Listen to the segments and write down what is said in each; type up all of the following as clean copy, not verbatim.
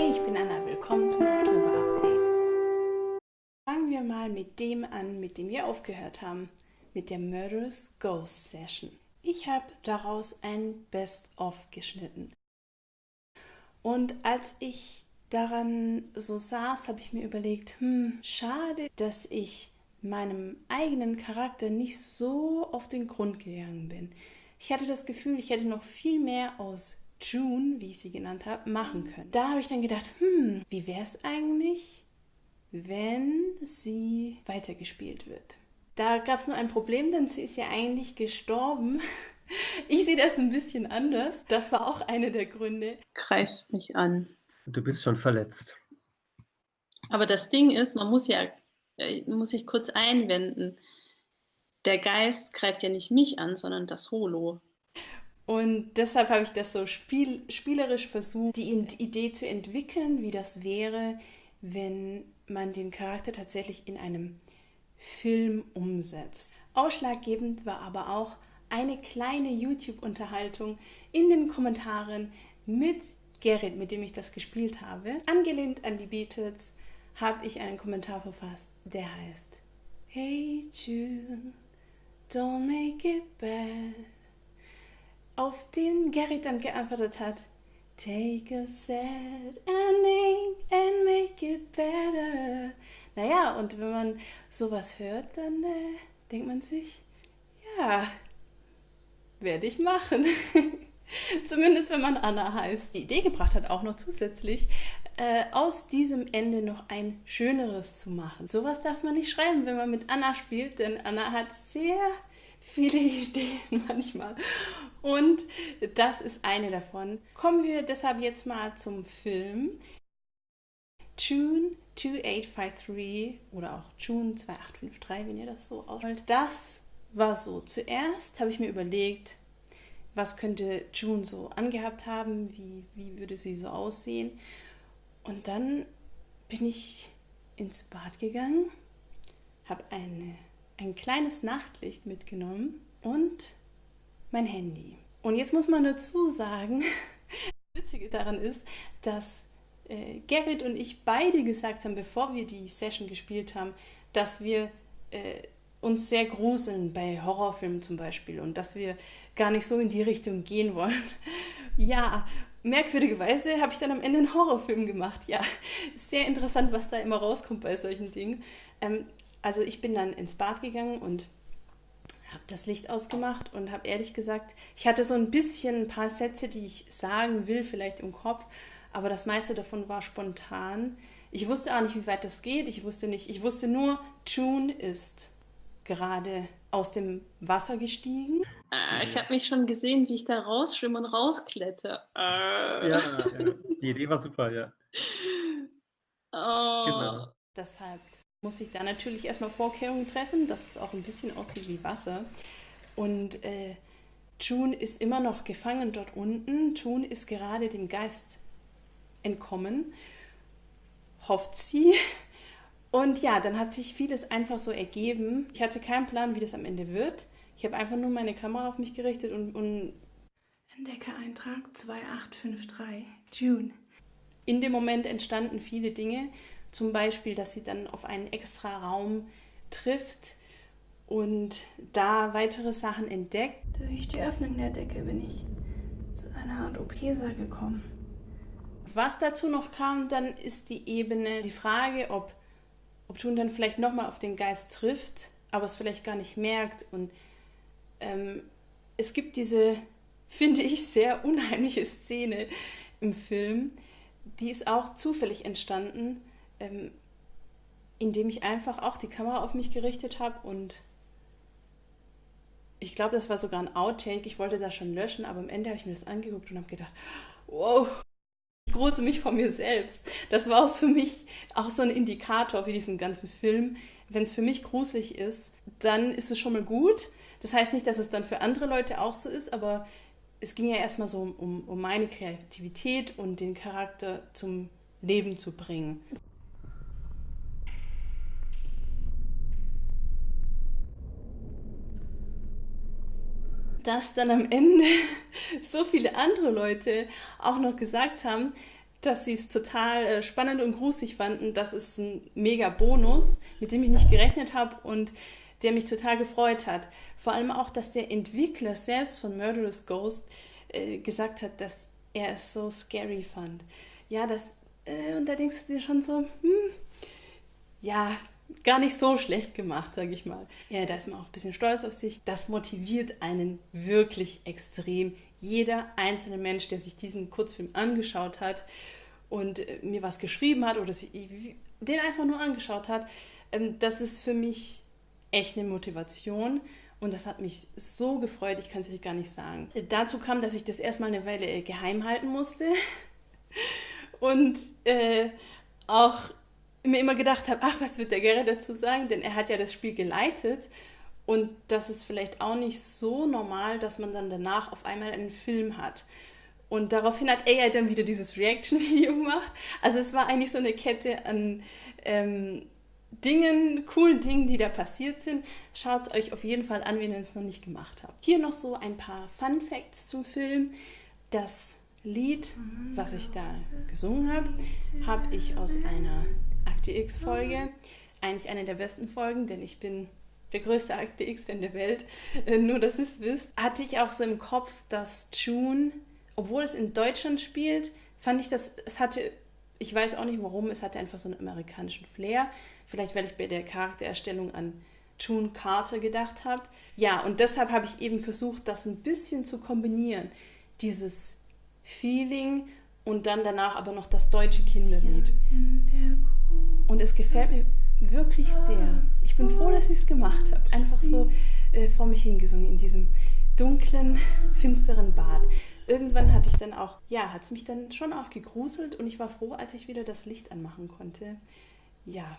Hey, ich bin Anna, willkommen zum Oktober-Update. Fangen wir mal mit dem an, mit dem wir aufgehört haben, mit der Murderous Ghost Session. Ich habe daraus ein Best-of geschnitten. Und als ich daran so saß, habe ich mir überlegt, schade, dass ich meinem eigenen Charakter nicht so auf den Grund gegangen bin. Ich hatte das Gefühl, ich hätte noch viel mehr aus June, wie ich sie genannt habe, machen können. Da habe ich dann gedacht, wie wäre es eigentlich, wenn sie weitergespielt wird? Da gab es nur ein Problem, denn sie ist ja eigentlich gestorben. Ich sehe das ein bisschen anders. Das war auch einer der Gründe. Greift mich an. Du bist schon verletzt. Aber das Ding ist, man muss ja muss ich kurz einwenden, der Geist greift ja nicht mich an, sondern das Holo. Und deshalb habe ich das so spielerisch versucht, die Idee zu entwickeln, wie das wäre, wenn man den Charakter tatsächlich in einem Film umsetzt. Ausschlaggebend war aber auch eine kleine YouTube-Unterhaltung in den Kommentaren mit Gerrit, mit dem ich das gespielt habe. Angelehnt an die Beatles habe ich einen Kommentar verfasst, der heißt: Hey June, don't make it bad. Auf den Gerrit dann geantwortet hat: Take a sad ending and make it better. Naja, und wenn man sowas hört, dann denkt man sich, ja, werde ich machen. Zumindest wenn man Anna heißt. Die Idee gebracht hat auch noch zusätzlich, aus diesem Ende noch ein schöneres zu machen. Sowas darf man nicht schreiben, wenn man mit Anna spielt, denn Anna hat sehr viele Ideen manchmal. Und das ist eine davon. Kommen wir deshalb jetzt mal zum Film. June 2853 oder auch June 2853, wenn ihr das so aussprecht. Das war so. Zuerst habe ich mir überlegt, was könnte June so angehabt haben, wie würde sie so aussehen. Und dann bin ich ins Bad gegangen, habe ein kleines Nachtlicht mitgenommen und mein Handy. Und jetzt muss man dazu sagen, das Witzige daran ist, dass Gerrit und ich beide gesagt haben, bevor wir die Session gespielt haben, dass wir uns sehr gruseln bei Horrorfilmen zum Beispiel und dass wir gar nicht so in die Richtung gehen wollen. Ja, merkwürdigerweise habe ich dann am Ende einen Horrorfilm gemacht. Ja, sehr interessant, was da immer rauskommt bei solchen Dingen. Also ich bin dann ins Bad gegangen und habe das Licht ausgemacht und habe ehrlich gesagt, ich hatte so ein paar Sätze, die ich sagen will, vielleicht im Kopf, aber das meiste davon war spontan. Ich wusste auch nicht, wie weit das geht. Ich wusste nur, June ist gerade aus dem Wasser gestiegen. Ich habe mich schon gesehen, wie ich da rausschwimme und rauskletter. Ja, die Idee war super, ja. Oh. Genau. Deshalb muss ich da natürlich erstmal Vorkehrungen treffen, dass es auch ein bisschen aussieht wie Wasser. Und June ist immer noch gefangen dort unten. June ist gerade dem Geist entkommen, hofft sie. Und ja, dann hat sich vieles einfach so ergeben. Ich hatte keinen Plan, wie das am Ende wird. Ich habe einfach nur meine Kamera auf mich gerichtet und Entdeckereintrag 2853, June. In dem Moment entstanden viele Dinge. Zum Beispiel, dass sie dann auf einen extra Raum trifft und da weitere Sachen entdeckt. Durch die Öffnung der Decke bin ich zu einer Art OP-Saal gekommen. Was dazu noch kam, dann ist die Frage, ob June dann vielleicht nochmal auf den Geist trifft, aber es vielleicht gar nicht merkt. Und es gibt diese, finde ich, sehr unheimliche Szene im Film, die ist auch zufällig entstanden, indem ich einfach auch die Kamera auf mich gerichtet habe und ich glaube, das war sogar ein Outtake. Ich wollte das schon löschen, aber am Ende habe ich mir das angeguckt und habe gedacht, wow, ich grusel mich vor mir selbst. Das war auch für mich auch so ein Indikator für diesen ganzen Film. Wenn es für mich gruselig ist, dann ist es schon mal gut. Das heißt nicht, dass es dann für andere Leute auch so ist, aber es ging ja erstmal so um meine Kreativität und den Charakter zum Leben zu bringen. Dass dann am Ende so viele andere Leute auch noch gesagt haben, dass sie es total spannend und gruselig fanden. Das ist ein mega Bonus, mit dem ich nicht gerechnet habe und der mich total gefreut hat. Vor allem auch, dass der Entwickler selbst von Murderous Ghost gesagt hat, dass er es so scary fand. Ja, und da denkst du dir schon so, ja, gar nicht so schlecht gemacht, sage ich mal. Ja, da ist man auch ein bisschen stolz auf sich. Das motiviert einen wirklich extrem. Jeder einzelne Mensch, der sich diesen Kurzfilm angeschaut hat und mir was geschrieben hat oder den einfach nur angeschaut hat, das ist für mich echt eine Motivation. Und das hat mich so gefreut, ich kann es euch gar nicht sagen. Dazu kam, dass ich das erstmal eine Weile geheim halten musste. Und auch mir immer gedacht habe, ach, was wird der Gerrit dazu sagen? Denn er hat ja das Spiel geleitet und das ist vielleicht auch nicht so normal, dass man dann danach auf einmal einen Film hat. Und daraufhin hat er dann wieder dieses Reaction-Video gemacht. Also es war eigentlich so eine Kette an coolen Dingen, die da passiert sind. Schaut es euch auf jeden Fall an, wenn ihr es noch nicht gemacht habt. Hier noch so ein paar Fun Facts zum Film. Das Lied, was ich da gesungen habe ich aus einer Akte X-Folge. Eigentlich eine der besten Folgen, denn ich bin der größte Akte X-Fan der Welt. Nur, dass ihr es wisst. Hatte ich auch so im Kopf, dass June, obwohl es in Deutschland spielt, fand ich, dass es hatte, ich weiß auch nicht warum, es hatte einfach so einen amerikanischen Flair. Vielleicht, weil ich bei der Charaktererstellung an June Carter gedacht habe. Ja, und deshalb habe ich eben versucht, das ein bisschen zu kombinieren. Dieses Feeling und dann danach aber noch das deutsche Kinderlied. Und es gefällt mir wirklich sehr. Ich bin froh, dass ich es gemacht habe. Einfach so vor mich hingesungen in diesem dunklen, finsteren Bad. Irgendwann hatte ich dann auch, ja, hat es mich dann schon auch gegruselt und ich war froh, als ich wieder das Licht anmachen konnte. Ja,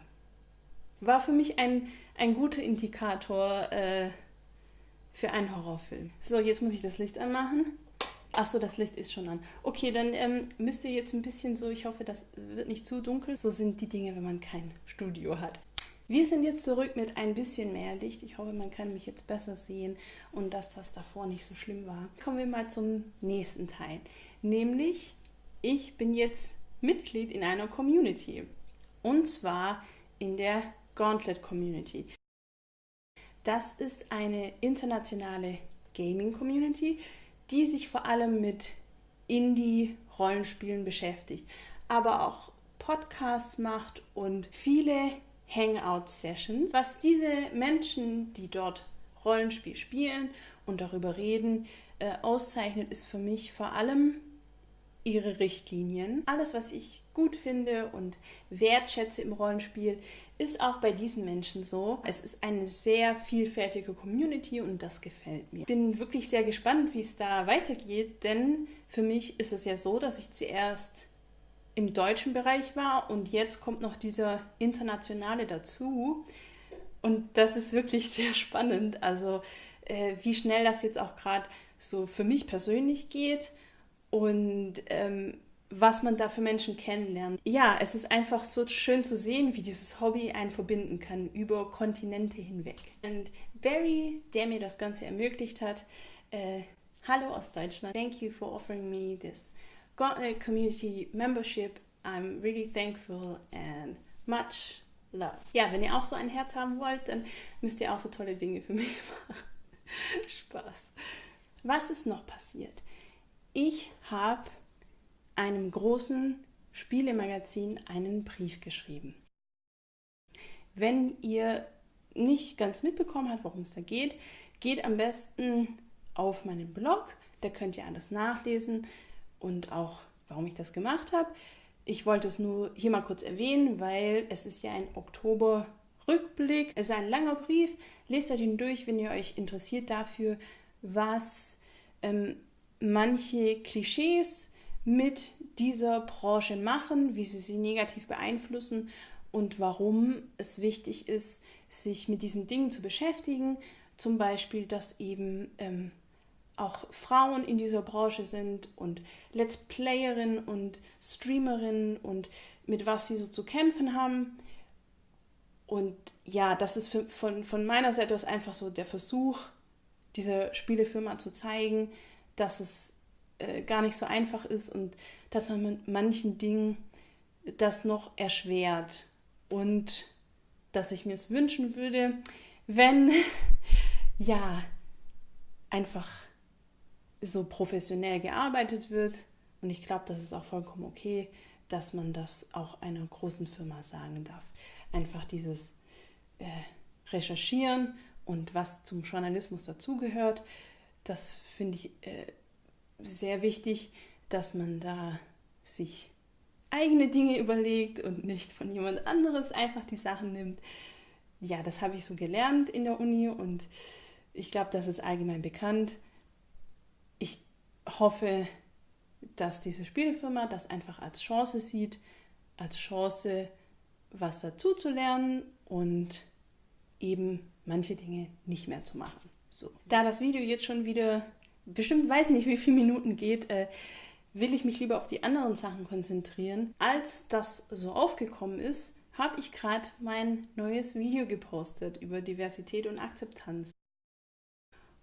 war für mich ein guter Indikator für einen Horrorfilm. So, jetzt muss ich das Licht anmachen. Achso, das Licht ist schon an. Okay, dann müsst ihr jetzt ein bisschen so, ich hoffe, das wird nicht zu dunkel. So sind die Dinge, wenn man kein Studio hat. Wir sind jetzt zurück mit ein bisschen mehr Licht. Ich hoffe, man kann mich jetzt besser sehen und dass das davor nicht so schlimm war. Kommen wir mal zum nächsten Teil. Nämlich, ich bin jetzt Mitglied in einer Community. Und zwar in der Gauntlet Community. Das ist eine internationale Gaming-Community, die sich vor allem mit Indie-Rollenspielen beschäftigt, aber auch Podcasts macht und viele Hangout-Sessions. Was diese Menschen, die dort Rollenspiel spielen und darüber reden, auszeichnet, ist für mich vor allem ihre Richtlinien. Alles, was ich gut finde und wertschätze im Rollenspiel, ist auch bei diesen Menschen so. Es ist eine sehr vielfältige Community und das gefällt mir. Ich bin wirklich sehr gespannt, wie es da weitergeht, denn für mich ist es ja so, dass ich zuerst im deutschen Bereich war und jetzt kommt noch dieser internationale dazu und das ist wirklich sehr spannend. Also wie schnell das jetzt auch gerade so für mich persönlich geht und was man da für Menschen kennenlernt. Ja, es ist einfach so schön zu sehen, wie dieses Hobby einen verbinden kann über Kontinente hinweg. Und Barry, der mir das Ganze ermöglicht hat, hallo aus Deutschland, thank you for offering me this community membership. I'm really thankful and much love. Ja, wenn ihr auch so ein Herz haben wollt, dann müsst ihr auch so tolle Dinge für mich machen. Spaß. Was ist noch passiert? Ich habe einem großen Spielemagazin einen Brief geschrieben. Wenn ihr nicht ganz mitbekommen habt, worum es da geht, geht am besten auf meinen Blog. Da könnt ihr alles nachlesen und auch, warum ich das gemacht habe. Ich wollte es nur hier mal kurz erwähnen, weil es ist ja ein Oktober-Rückblick. Es ist ein langer Brief. Lest euch ihn durch, wenn ihr euch interessiert dafür, was manche Klischees mit dieser Branche machen, wie sie negativ beeinflussen und warum es wichtig ist, sich mit diesen Dingen zu beschäftigen. Zum Beispiel, dass eben auch Frauen in dieser Branche sind und Let's Playerinnen und Streamerinnen und mit was sie so zu kämpfen haben. Und ja, das ist von meiner Seite aus einfach so der Versuch, dieser Spielefirma zu zeigen, dass es gar nicht so einfach ist und dass man mit manchen Dingen das noch erschwert. Und dass ich mir es wünschen würde, wenn ja einfach so professionell gearbeitet wird. Und ich glaube, das ist auch vollkommen okay, dass man das auch einer großen Firma sagen darf. Einfach dieses Recherchieren und was zum Journalismus dazugehört, das finde ich sehr wichtig, dass man da sich eigene Dinge überlegt und nicht von jemand anderes einfach die Sachen nimmt. Ja, das habe ich so gelernt in der Uni und ich glaube, das ist allgemein bekannt. Ich hoffe, dass diese Spielefirma das einfach als Chance sieht, als Chance, was dazu zu lernen und eben manche Dinge nicht mehr zu machen. So. Da das Video jetzt schon wieder bestimmt weiß ich nicht, wie viele Minuten geht, will ich mich lieber auf die anderen Sachen konzentrieren. Als das so aufgekommen ist, habe ich gerade mein neues Video gepostet über Diversität und Akzeptanz.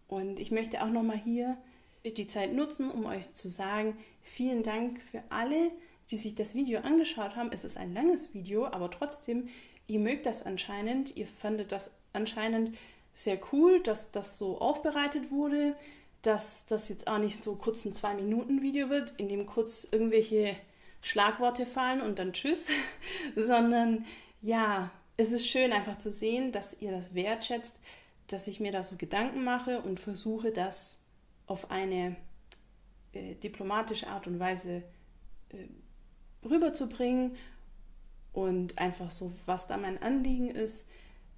Und ich möchte auch nochmal hier die Zeit nutzen, um euch zu sagen, vielen Dank für alle, die sich das Video angeschaut haben. Es ist ein langes Video, aber trotzdem, ihr mögt das anscheinend. Ihr fandet das anscheinend sehr cool, dass das so aufbereitet wurde, dass das jetzt auch nicht so kurz ein 2-Minuten-Video wird, in dem kurz irgendwelche Schlagworte fallen und dann tschüss, sondern ja, es ist schön einfach zu sehen, dass ihr das wertschätzt, dass ich mir da so Gedanken mache und versuche, das auf eine diplomatische Art und Weise rüberzubringen und einfach so, was da mein Anliegen ist.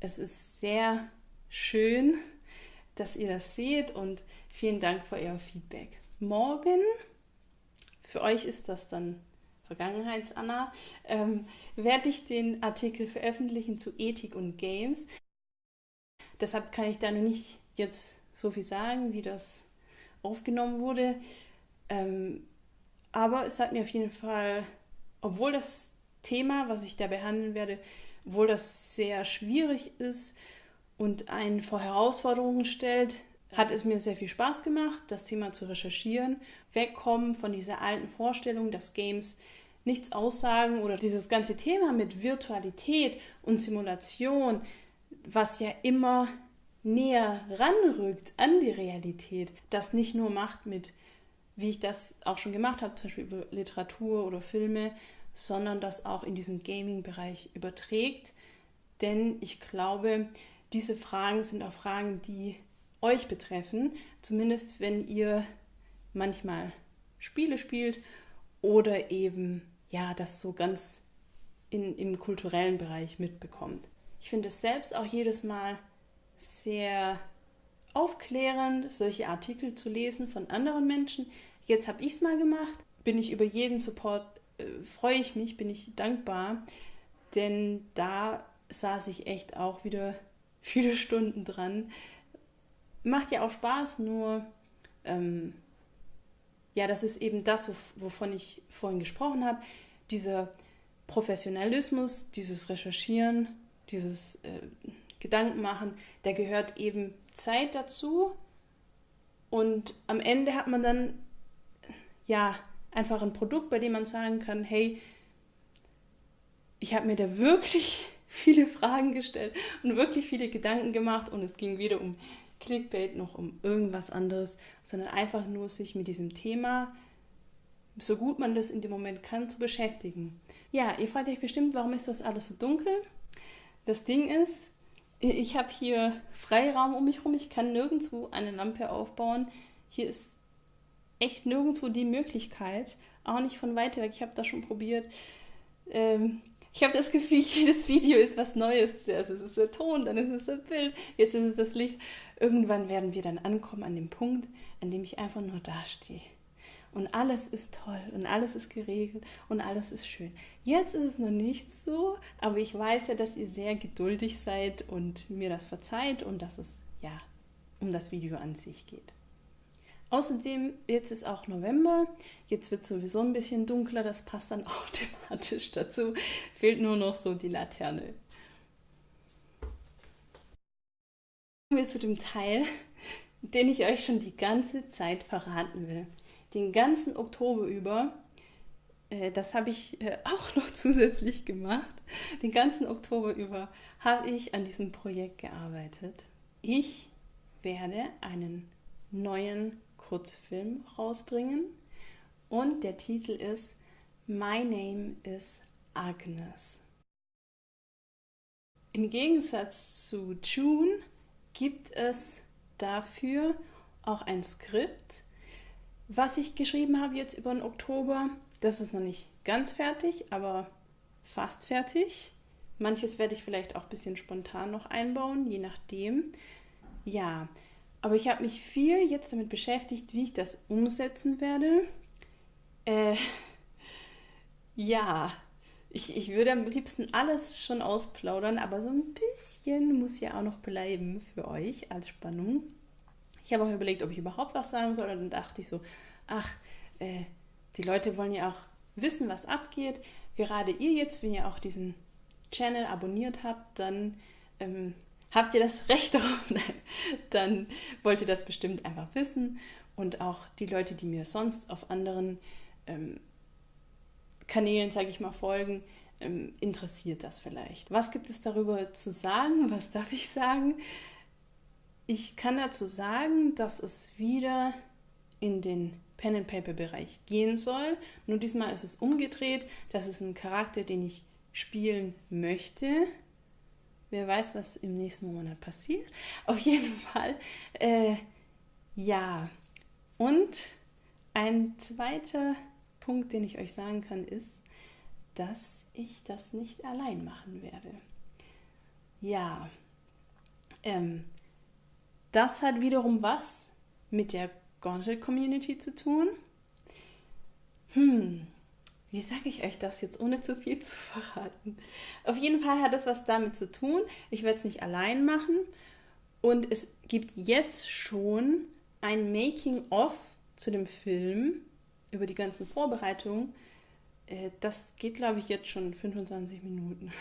Es ist sehr schön, dass ihr das seht und vielen Dank für euer Feedback. Morgen, für euch ist das dann Vergangenheits-Anna, werde ich den Artikel veröffentlichen zu Ethik und Games. Deshalb kann ich da noch nicht jetzt so viel sagen, wie das aufgenommen wurde. Aber es hat mir auf jeden Fall, obwohl das Thema, was ich da behandeln werde, obwohl das sehr schwierig ist und einen vor Herausforderungen stellt, hat es mir sehr viel Spaß gemacht, das Thema zu recherchieren, wegkommen von dieser alten Vorstellung, dass Games nichts aussagen oder dieses ganze Thema mit Virtualität und Simulation, was ja immer näher ranrückt an die Realität, das nicht nur macht mit, wie ich das auch schon gemacht habe, zum Beispiel über Literatur oder Filme, sondern das auch in diesen Gaming-Bereich überträgt. Denn ich glaube, diese Fragen sind auch Fragen, die euch betreffen, zumindest wenn ihr manchmal Spiele spielt oder eben ja das so ganz im kulturellen Bereich mitbekommt. Ich finde es selbst auch jedes Mal sehr aufklärend, solche Artikel zu lesen von anderen Menschen. Jetzt habe ich es mal gemacht, bin ich über jeden Support, freue ich mich, bin ich dankbar, denn da saß ich echt auch wieder viele Stunden dran. Macht ja auch Spaß, nur ja, das ist eben das, wovon ich vorhin gesprochen habe, dieser Professionalismus, dieses Recherchieren, dieses Gedankenmachen, da gehört eben Zeit dazu und am Ende hat man dann ja einfach ein Produkt, bei dem man sagen kann, hey, ich habe mir da wirklich viele Fragen gestellt und wirklich viele Gedanken gemacht und es ging weder um Clickbait noch um irgendwas anderes, sondern einfach nur sich mit diesem Thema, so gut man das in dem Moment kann, zu beschäftigen. Ja, ihr fragt euch bestimmt, warum ist das alles so dunkel? Das Ding ist, ich habe hier Freiraum um mich herum, ich kann nirgendwo eine Lampe aufbauen. Hier ist echt nirgendwo die Möglichkeit, auch nicht von weiter weg. Ich habe das schon probiert. Ich habe das Gefühl, jedes Video ist was Neues. Also es ist der Ton, dann ist es das Bild, jetzt ist es das Licht. Irgendwann werden wir dann ankommen an dem Punkt, an dem ich einfach nur dastehe. Und alles ist toll und alles ist geregelt und alles ist schön. Jetzt ist es noch nicht so, aber ich weiß ja, dass ihr sehr geduldig seid und mir das verzeiht und dass es ja um das Video an sich geht. Außerdem, jetzt ist auch November, jetzt wird sowieso ein bisschen dunkler, das passt dann automatisch dazu. Fehlt nur noch so die Laterne. Kommen wir zu dem Teil, den ich euch schon die ganze Zeit verraten will. den ganzen Oktober über, das habe ich auch noch zusätzlich gemacht, den ganzen Oktober über habe ich an diesem Projekt gearbeitet. Ich werde einen neuen Kurzfilm rausbringen und der Titel ist My Name is Agnes. Im Gegensatz zu June gibt es dafür auch ein Skript, was ich geschrieben habe jetzt über den Oktober. Das ist noch nicht ganz fertig, aber fast fertig. Manches werde ich vielleicht auch ein bisschen spontan noch einbauen, je nachdem. Ja, aber ich habe mich viel jetzt damit beschäftigt, wie ich das umsetzen werde. Ja, ich würde am liebsten alles schon ausplaudern, aber so ein bisschen muss ja auch noch bleiben für euch als Spannung. Ich habe auch überlegt, ob ich überhaupt was sagen soll, und dann dachte ich so, ach, die Leute wollen ja auch wissen, was abgeht. Gerade ihr jetzt, wenn ihr auch diesen Channel abonniert habt, dann habt ihr das Recht darauf. Dann wollt ihr das bestimmt einfach wissen. Und auch die Leute, die mir sonst auf anderen Kanälen, sage ich mal, folgen, interessiert das vielleicht. Was gibt es darüber zu sagen? Was darf ich sagen? Ich kann dazu sagen, dass es wieder in den Pen-and-Paper-Bereich gehen soll. Nur diesmal ist es umgedreht. Das ist ein Charakter, den ich spielen möchte. Wer weiß, was im nächsten Monat passiert. Auf jeden Fall, ja. Und ein zweiter Punkt, den ich euch sagen kann, ist, dass ich das nicht allein machen werde. Ja, das hat wiederum was mit der Gauntlet-Community zu tun. Wie sage ich euch das jetzt, ohne zu viel zu verraten? Auf jeden Fall hat es was damit zu tun. Ich werde es nicht allein machen. Und es gibt jetzt schon ein Making-of zu dem Film über die ganzen Vorbereitungen. Das geht, glaube ich, jetzt schon 25 Minuten.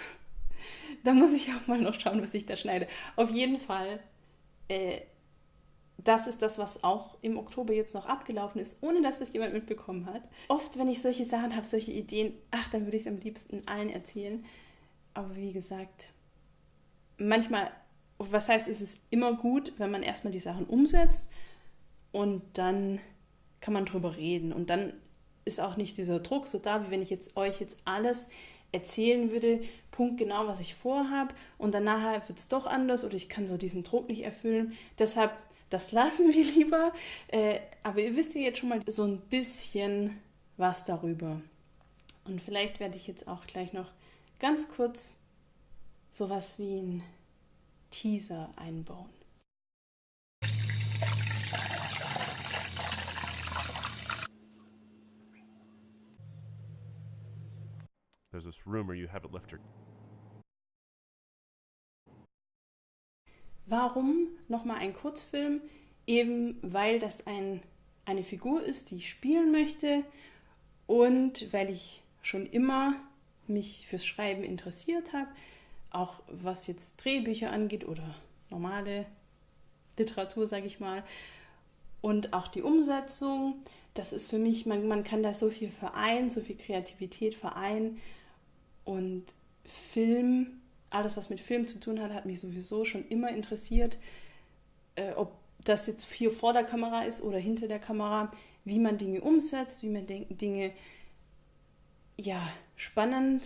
Da muss ich auch mal noch schauen, was ich da schneide. Auf jeden Fall, das ist das, was auch im Oktober jetzt noch abgelaufen ist, ohne dass das jemand mitbekommen hat. Oft, wenn ich solche Sachen habe, solche Ideen, dann würde ich es am liebsten allen erzählen. Aber wie gesagt, manchmal, was heißt, ist es immer gut, wenn man erstmal die Sachen umsetzt und dann kann man drüber reden. Und dann ist auch nicht dieser Druck so da, wie wenn ich euch jetzt alles erzählen würde, punktgenau, was ich vorhabe, und danach wird es doch anders oder ich kann so diesen Druck nicht erfüllen. Deshalb, das lassen wir lieber. Aber ihr wisst ja jetzt schon mal so ein bisschen was darüber. Und vielleicht werde ich jetzt auch gleich noch ganz kurz sowas wie einen Teaser einbauen. There's this rumor you haven't left her. Warum nochmal ein Kurzfilm? Eben weil das eine Figur ist, die ich spielen möchte, und weil ich schon immer mich fürs Schreiben interessiert habe, auch was jetzt Drehbücher angeht oder normale Literatur, sage ich mal, und auch die Umsetzung. Das ist für mich, man kann da so viel vereinen, so viel Kreativität vereinen, und Film, alles was mit Film zu tun hat, hat mich sowieso schon immer interessiert, ob das jetzt hier vor der Kamera ist oder hinter der Kamera, wie man Dinge umsetzt, wie man Dinge spannend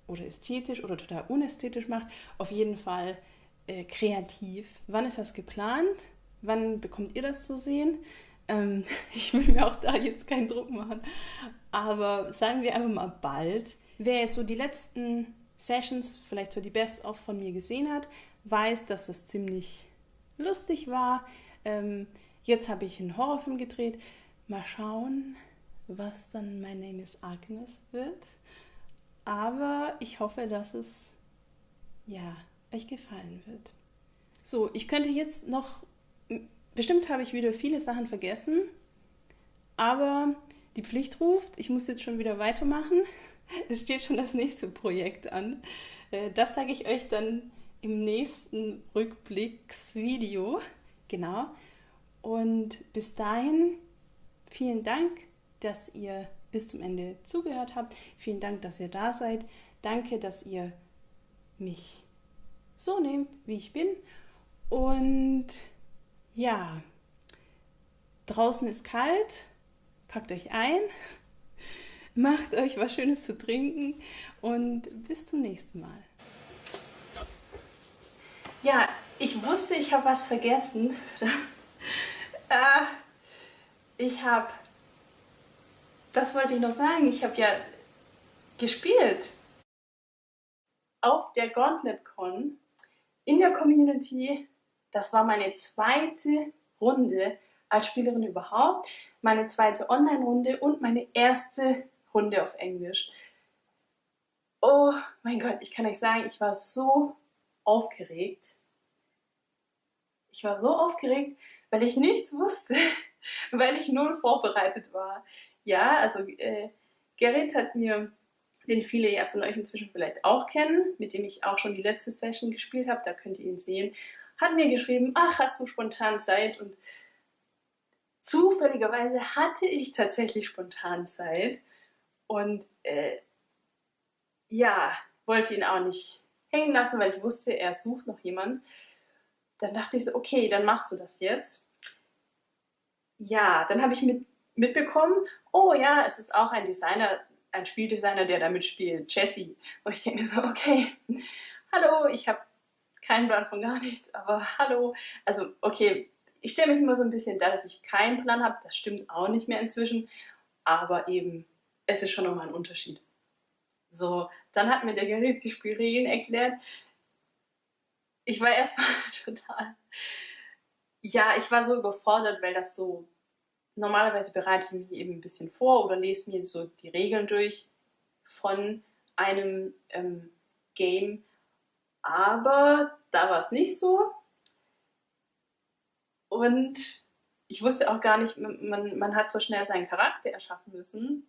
oder ästhetisch oder total unästhetisch macht. Auf jeden Fall kreativ. Wann ist das geplant? Wann bekommt ihr das zu sehen? Ich will mir auch da jetzt keinen Druck machen, aber sagen wir einfach mal bald. Wer so die letzten Sessions, vielleicht so die Best-of von mir gesehen hat, weiß, dass das ziemlich lustig war. Jetzt habe ich einen Horrorfilm gedreht. Mal schauen, was dann My Name is Agnes wird. Aber ich hoffe, dass es euch gefallen wird. So, ich könnte jetzt noch, bestimmt habe ich wieder viele Sachen vergessen, aber die Pflicht ruft. Ich muss jetzt schon wieder weitermachen. Es steht schon das nächste Projekt an. Das sage ich euch dann im nächsten Rückblicksvideo. Genau. Und bis dahin vielen Dank, dass ihr bis zum Ende zugehört habt. Vielen Dank, dass ihr da seid. Danke, dass ihr mich so nehmt, wie ich bin. Und ja, draußen ist kalt. Packt euch ein. Macht euch was Schönes zu trinken und bis zum nächsten Mal. Ja, ich wusste, ich habe was vergessen. Das wollte ich noch sagen, ich habe ja gespielt auf der GauntletCon in der Community. Das war meine zweite Runde als Spielerin überhaupt, meine zweite Online-Runde und meine erste Runde auf Englisch. Oh mein Gott, ich kann euch sagen, ich war so aufgeregt. Ich war so aufgeregt, weil ich nichts wusste, weil ich null vorbereitet war. Ja, also Gerrit hat mir, den viele ja von euch inzwischen vielleicht auch kennen, mit dem ich auch schon die letzte Session gespielt habe, da könnt ihr ihn sehen, hat mir geschrieben, ach, hast du spontan Zeit? Und zufälligerweise hatte ich tatsächlich spontan Zeit und ja, wollte ihn auch nicht hängen lassen, weil ich wusste, er sucht noch jemand. Dann dachte ich so, okay, dann machst du das jetzt. Ja, dann habe ich mitbekommen, oh ja, es ist auch ein Designer, ein Spieldesigner, der da mitspielt, Jesse. Und ich denke mir so, okay, hallo, ich habe keinen Plan von gar nichts, aber hallo. Also, okay, ich stelle mich immer so ein bisschen da, dass ich keinen Plan habe. Das stimmt auch nicht mehr inzwischen. Aber eben, es ist schon nochmal ein Unterschied. So, dann hat mir der Gerrit die Spielregeln erklärt. Ich war erstmal total... Ja, ich war so überfordert, weil das so... Normalerweise bereite ich mich eben ein bisschen vor oder lese mir so die Regeln durch von einem Game. Aber da war es nicht so. Und ich wusste auch gar nicht, man hat so schnell seinen Charakter erschaffen müssen.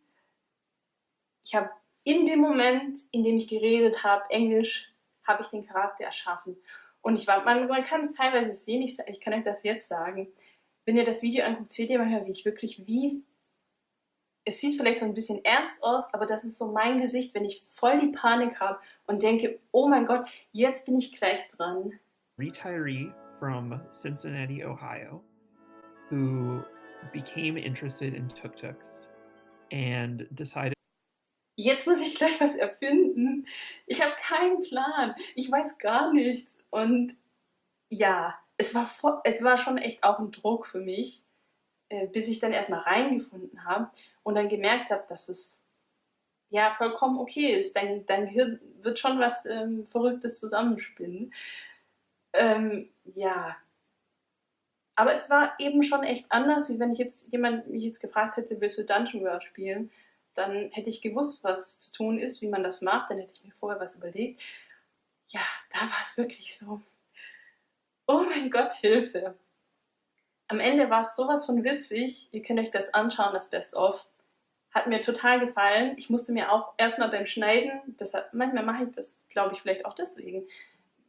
Ich habe in dem Moment, in dem ich geredet habe, Englisch, habe ich den Charakter erschaffen. Und man kann es teilweise sehen, ich kann euch das jetzt sagen. Wenn ihr das Video anguckt, seht ihr manchmal, es sieht vielleicht so ein bisschen ernst aus, aber das ist so mein Gesicht, wenn ich voll die Panik habe und denke, oh mein Gott, jetzt bin ich gleich dran. Retiree from Cincinnati, Ohio, who became interested in tuk-tuks and decided... Jetzt muss ich gleich was erfinden. Ich habe keinen Plan. Ich weiß gar nichts. Und ja, es war schon echt auch ein Druck für mich, bis ich dann erstmal reingefunden habe und dann gemerkt habe, dass es ja vollkommen okay ist. Dein Gehirn wird schon was Verrücktes zusammenspinnen. Ja. Aber es war eben schon echt anders, wie wenn jemand mich jetzt gefragt hätte, willst du Dungeon World spielen? Dann hätte ich gewusst, was zu tun ist, wie man das macht. Dann hätte ich mir vorher was überlegt. Ja, da war es wirklich so. Oh mein Gott, Hilfe. Am Ende war es sowas von witzig. Ihr könnt euch das anschauen, das Best-of. Hat mir total gefallen. Ich musste mir auch erstmal beim Schneiden, manchmal mache ich das, glaube ich, vielleicht auch deswegen,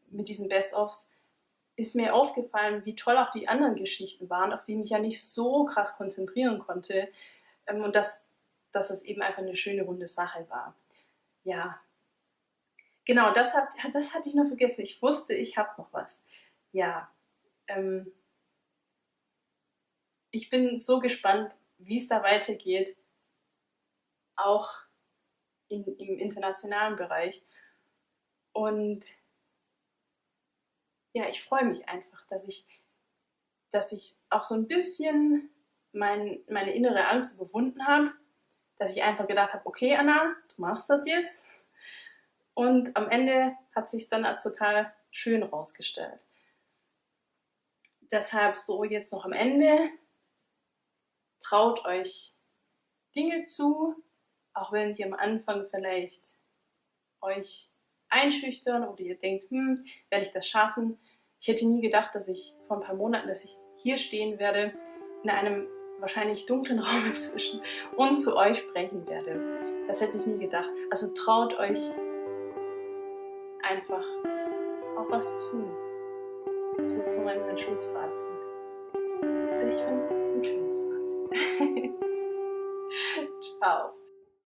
mit diesen Best-ofs, ist mir aufgefallen, wie toll auch die anderen Geschichten waren, auf die ich mich ja nicht so krass konzentrieren konnte. Und dass es eben einfach eine schöne, runde Sache war. Ja. Genau, das hatte ich noch vergessen. Ich wusste, ich habe noch was. Ja. Ich bin so gespannt, wie es da weitergeht. Auch im internationalen Bereich. Und ja, ich freue mich einfach, dass ich auch so ein bisschen meine innere Angst überwunden habe, dass ich einfach gedacht habe, okay, Anna, du machst das jetzt. Und am Ende hat sich dann als total schön rausgestellt. Deshalb so jetzt noch am Ende, traut euch Dinge zu, auch wenn sie am Anfang vielleicht euch einschüchtern oder ihr denkt, werde ich das schaffen? Ich hätte nie gedacht, dass ich vor ein paar Monaten, dass ich hier stehen werde, in einem wahrscheinlich dunklen Raum inzwischen und zu euch sprechen werde. Das hätte ich nie gedacht. Also traut euch einfach auch was zu. Das ist so mein Schlussfazit. Ich finde, das ist ein schönes Fazit. Ciao.